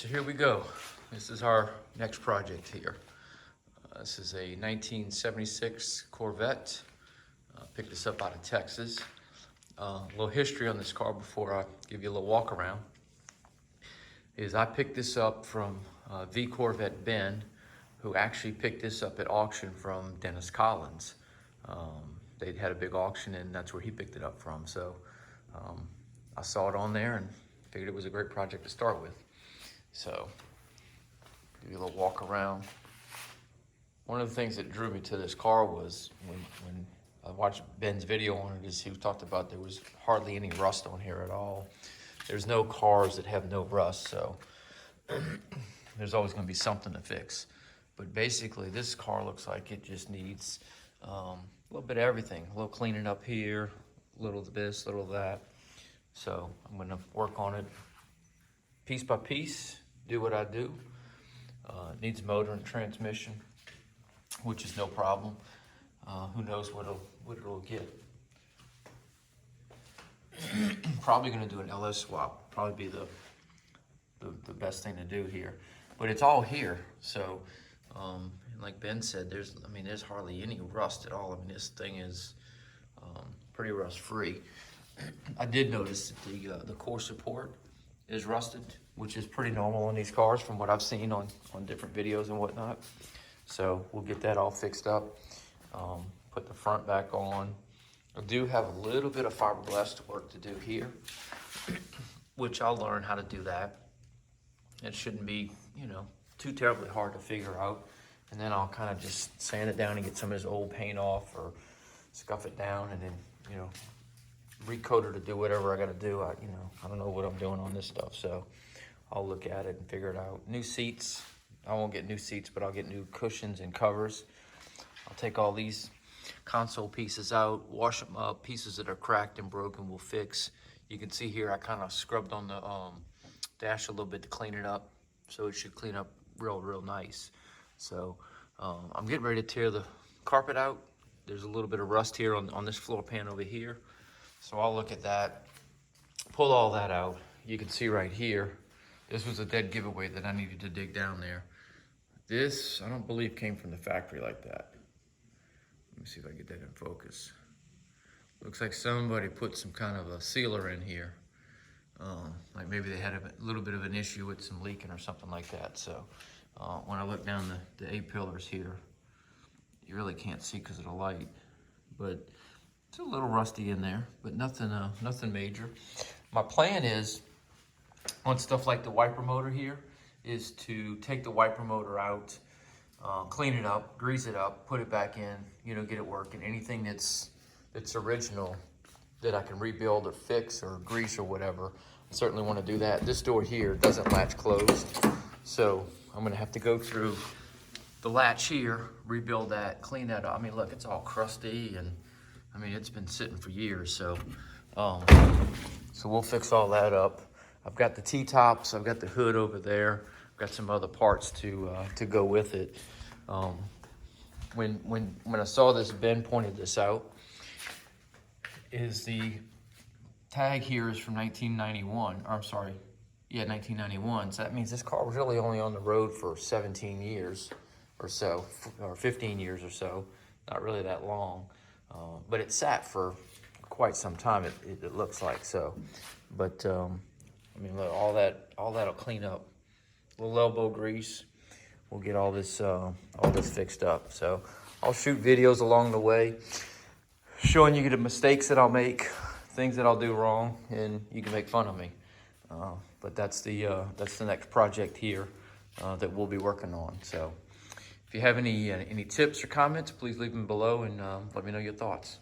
So here we go. This is our next project here. This is a 1976 Corvette. Picked this up out of Texas. A little history on this car before I give you a little walk around. Is I picked this up from the Corvette Ben, who actually picked this up at auction from Dennis Collins. They had a big auction and that's where he picked it up from. So I saw it on there and figured it was a great project to start with. So, give you a little walk around. One of the things that drew me to this car was when I watched Ben's video on it, is he talked about there was hardly any rust on here at all. There's no cars that have no rust, so there's always gonna be something to fix. But basically, this car looks like it just needs a little bit of everything. A little cleaning up here, a little of this, a little of that. So I'm gonna work on it piece by piece, do what I do. It needs motor and transmission, which is no problem. Who knows what it'll get. Probably gonna do an LS swap. Probably be the best thing to do here. But it's all here, so like Ben said, there's hardly any rust at all. I mean, this thing is pretty rust free. I did notice that the core support is rusted, which is pretty normal on these cars from what I've seen on different videos and whatnot. So we'll get that all fixed up. Put the front back on. I do have a little bit of fiberglass work to do here, which I'll learn how to do that. It shouldn't be, too terribly hard to figure out. And then I'll kind of just sand it down and get some of this old paint off or scuff it down and then, recoat it to do whatever I gotta do. I don't know what I'm doing on this stuff, so I'll look at it and figure it out. New seats. I won't get new seats, but I'll get new cushions and covers. I'll take all these console pieces out, wash them up. Pieces that are cracked and broken we'll fix. You can see here I kind of scrubbed on the dash a little bit to clean it up, so it should clean up real nice. So I'm getting ready to tear the carpet out. There's a little bit of rust here on this floor pan over here. So I'll look at that, pull all that out. You can see right here, this was a dead giveaway that I needed to dig down there. This, I don't believe, came from the factory like that. Let me see if I get that in focus. Looks like somebody put some kind of a sealer in here. Like maybe they had a little bit of an issue with some leaking or something like that. So when I look down the A-pillars here, you really can't see because of the light. But it's a little rusty in there, but nothing major. My plan is, on stuff like the wiper motor here, is to take the wiper motor out, clean it up, grease it up, put it back in, get it working. Anything that's original that I can rebuild or fix or grease or whatever, I certainly want to do that. This door here doesn't latch closed, so I'm gonna have to go through the latch here, rebuild that, clean that up. I mean, look, it's all crusty and it's been sitting for years, so we'll fix all that up. I've got the T-tops, I've got the hood over there, I've got some other parts to go with it. When I saw this, Ben pointed this out, is the tag here is from 1991, or I'm sorry, yeah, 1991. So that means this car was really only on the road for 17 years or so, or 15 years or so, not really that long. But it sat for quite some time, it looks like so. But look, all that'll clean up. A little elbow grease. We'll get all this fixed up. So I'll shoot videos along the way, showing you the mistakes that I'll make, things that I'll do wrong, and you can make fun of me. But that's the next project here that we'll be working on. So if you have any tips or comments, please leave them below and let me know your thoughts.